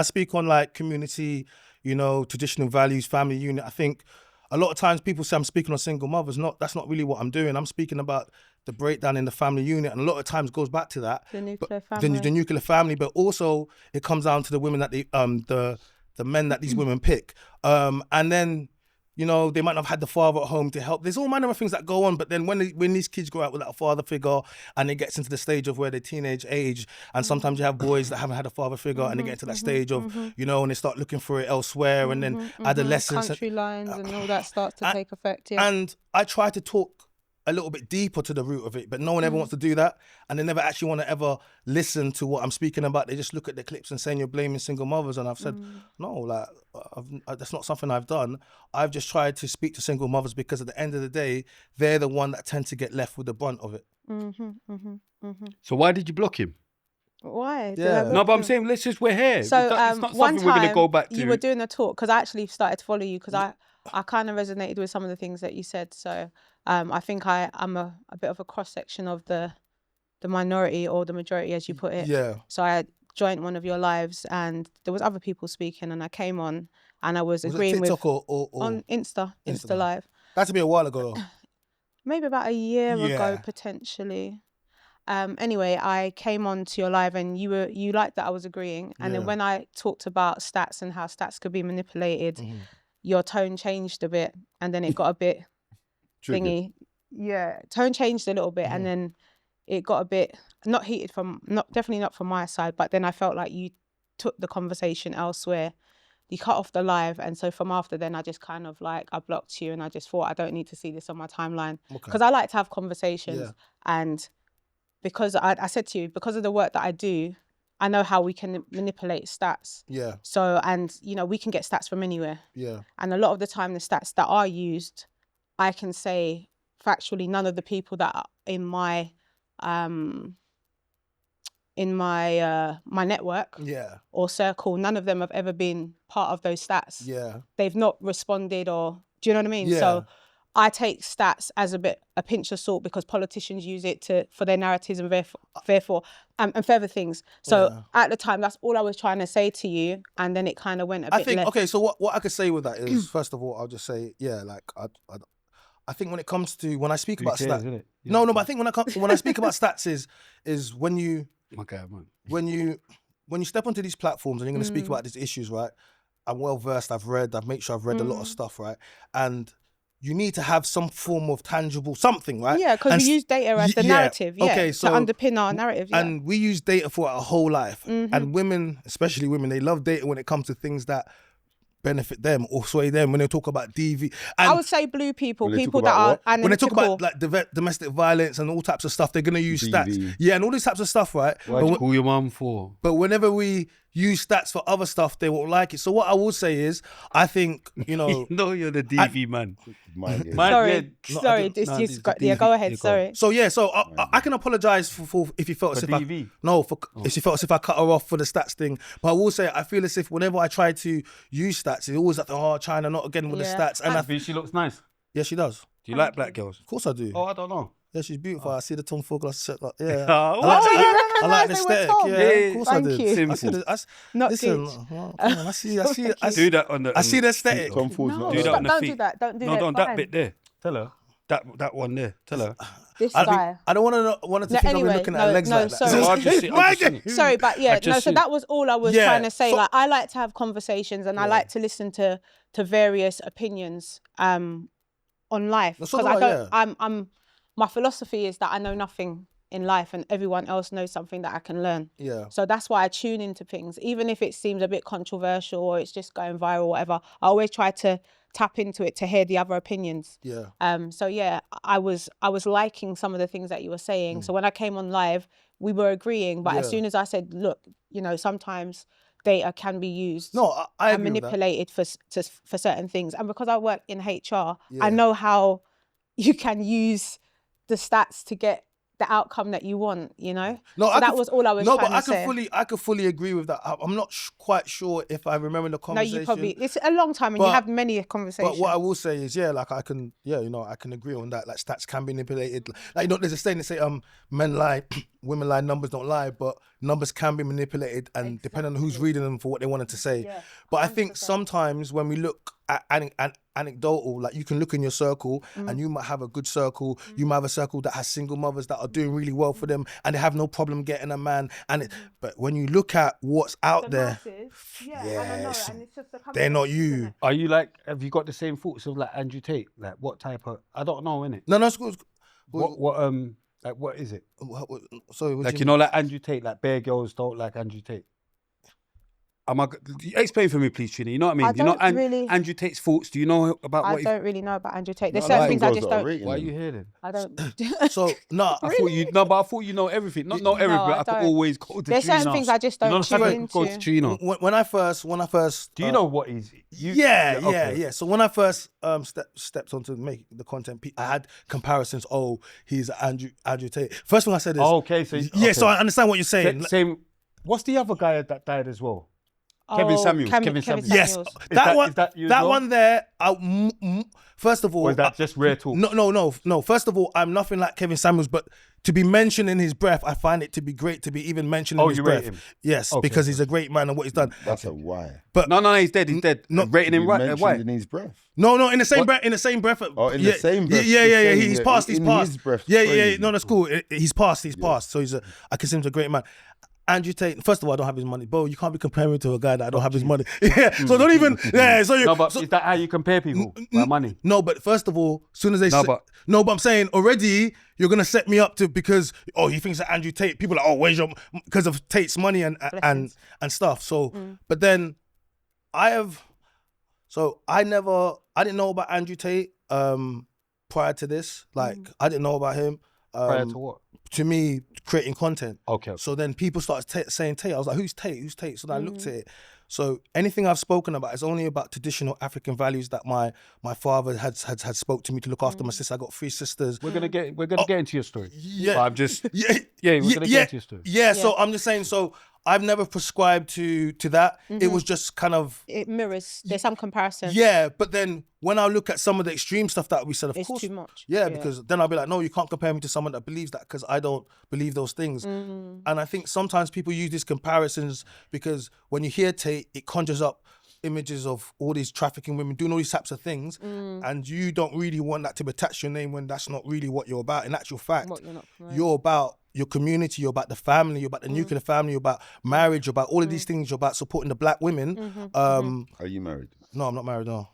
speak on like community, you know, traditional values, family unit. I think a lot of times people say I'm speaking on single mothers. That's not really what I'm doing. I'm speaking about the breakdown in the family unit, and a lot of times goes back to that. The nuclear family. The nuclear family, but also it comes down to the women that the men that these women pick. And then, you know, they might not have had the father at home to help. There's all manner of things that go on, but then when these kids grow up without a father figure and it gets into the stage of where they're teenage age, and sometimes you have boys that haven't had a father figure and they get into that stage of, you know, and they start looking for it elsewhere, and then adolescence. Country lines and all that starts to take effect, yeah. And I try to talk a little bit deeper to the root of it, but no one ever wants to do that, and they never actually want to ever listen to what I'm speaking about. They just look at the clips and saying you're blaming single mothers, and I've said no, like that's not something I've done. I've just tried to speak to single mothers because at the end of the day, they're the one that tend to get left with the brunt of it. So why did you block him? Why? Yeah. No, but I'm saying we're here. So it's not something one we're going to go time back to. you were doing a talk, because I actually started to follow you because I kind of resonated with some of the things that you said. So I think I'm a bit of a cross section of the minority or the majority, as you put it. Yeah. So I joined one of your lives, and there was other people speaking, and I came on, and I was agreeing it TikTok with or on Insta Live. That's to be a while ago though. Maybe about a year ago potentially. Anyway, I came on to your live, and you liked that I was agreeing, and then when I talked about stats and how stats could be manipulated, your tone changed a bit, and then it got a bit thingy. Yeah, tone changed a little bit, and then it got a bit not heated definitely not from my side, but then I felt like you took the conversation elsewhere. You cut off the live, and so from after then I just kind of like I blocked you, and I just thought I don't need to see this on my timeline, because I like to have conversations, and because I said to you, because of the work that I do, I know how we can manipulate stats. Yeah. So, and you know, we can get stats from anywhere. Yeah. And a lot of the time the stats that are used, I can say factually none of the people that are in my my network or circle, none of them have ever been part of those stats. Yeah. They've not responded, or do you know what I mean? Yeah. So I take stats as a pinch of salt, because politicians use it for their narratives and therefore and further things. So at the time, that's all I was trying to say to you, and then it kind of went a bit left. Okay, so what I could say with that is, first of all, I'll just say, like I think when it comes to when I speak about stats, no, but I think when I speak about stats is when you when you step onto these platforms and you're going to speak about these issues, right? I'm well versed. I've made sure I've read a lot of stuff, right? And you need to have some form of tangible something, right? Yeah, because we use data as the narrative, okay, so, to underpin our narrative. Yeah. And we use data for our whole life. And women, especially women, they love data when it comes to things that benefit them or sway them. When they talk about DV, and I would say blue people that are analytical. When they talk about like domestic violence and all types of stuff, they're gonna use stats. Yeah, and all these types of stuff, right? What do you call your mum for? But whenever we use stats for other stuff, they won't like it. So what I would say is, I think, you know, no, you're the DV man. Sorry, go ahead. Sorry. So I can apologize for if you felt as if DV. If she felt as if I cut her off for the stats thing. But I will say I feel as if whenever I try to use stats, it's always like, oh, Chyna, not again with the stats. And I think she looks nice. Yeah, she does. Do you like black girls? Of course I do. Oh, I don't know. Yeah, she's beautiful. I see the Tom Ford glasses. Yeah. I like the aesthetic. Yeah, of course I do. I do that on the. I see the aesthetic. Tom Ford's do that on the feet. Don't do that. No, that bit there. Tell her. That one there. Tell her. This guy. I don't want to think I'm looking at her legs like that. Sorry, but so that was all I was trying to say. Like, I like to have conversations, and I like to listen to various opinions on life, because my philosophy is that I know nothing in life, and everyone else knows something that I can learn. Yeah. So that's why I tune into things, even if it seems a bit controversial or it's just going viral or whatever. I always try to tap into it to hear the other opinions. Yeah. So yeah, I was liking some of the things that you were saying. So when I came on live, we were agreeing, but as soon as I said, look, you know, sometimes data can be used and manipulated for certain things, and because I work in HR, I know how you can use the stats to get the outcome that you want, you know? No, so that was all I was trying to say. I could fully agree with that. I'm not quite sure if I remember the conversation. No, you probably, it's a long time and you have many conversations. But what I will say is, like I can agree on that. Like stats can be manipulated. Like, there's a saying they say, men lie, women lie, numbers don't lie, but numbers can be manipulated and depending on who's reading them for what they wanted to say. Yeah, but I think sometimes when we look at anecdotal, like you can look in your circle and you might have a good circle, you might have a circle that has single mothers that are doing really well for them and they have no problem getting a man. But when you look at what's out there, yes, and it's just they're not you. Are you like, have you got the same thoughts of like Andrew Tate? Like what type of, I don't know, innit? No, it's good. Like what is it? Sorry, like, you know, like Andrew Tate, like bare girls don't like Andrew Tate. Explain for me, please, Chyna. You know what I mean? You know Andrew Tate's thoughts? Do you know about what I don't really know about Andrew Tate. There's certain things I just don't. Why are you here then? I don't. So, no. I thought you know everything. Not everything, but I could always go to Chyna. There's certain things I just don't tune into. Go to Chyna. When I first... Do you know what he's... Yeah. So when I first stepped onto make the content, I had comparisons. Oh, he's Andrew Tate. First thing I said is... Oh, okay. So so I understand what you're saying. Same. What's the other guy that died as well? Kevin Samuels. Kevin Samuels. Yes, that one there. First of all, or is that just rare talk? No. First of all, I'm nothing like Kevin Samuels, but to be mentioned in his breath, I find it to be great to be even mentioned in his breath. Rate him? Yes, because he's a great man and what he's done. That's a why. But no, he's dead. He's dead. Not rating him right. Why? In his breath. No, in the same breath. In the same breath. Oh, in the same breath. Yeah. He's passed. His breath. Yeah. No, that's cool. He's passed. So I consider him a great man. Andrew Tate, first of all, I don't have his money. Bro, you can't be comparing me to a guy that I don't have his money. So don't even... Yeah, so you... No, but is that how you compare people? By money? No, but first of all, as soon as they but I'm saying already, you're going to set me up to because, he thinks that Andrew Tate, people are like, where's your... Because of Tate's money and stuff. So, but then I didn't know about Andrew Tate prior to this. Like, I didn't know about him. Prior to what? To me, creating content. Okay. So then people started saying Tate. I was like, who's Tate? So then I looked at it. So anything I've spoken about is only about traditional African values that my father had spoke to me to look after my sister. I got 3 sisters. We're gonna get into your story. Yeah. But I'm just we're gonna get into your story. Yeah. So I'm just saying. So I've never prescribed to that. It was just kind of... It mirrors. There's some comparison. Yeah, but then when I look at some of the extreme stuff that we said, of course... It's too much. Yeah, because then I'll be like, no, you can't compare me to someone that believes that because I don't believe those things. And I think sometimes people use these comparisons because when you hear Tate, it conjures up images of all these trafficking women doing all these types of things and you don't really want that to be attached to your name when that's not really what you're about. In actual fact, you're about your community, you're about the family, you're about the nuclear family, you're about marriage, you're about all of these things, you're about supporting the black women. Are you married? No, I'm not married, no.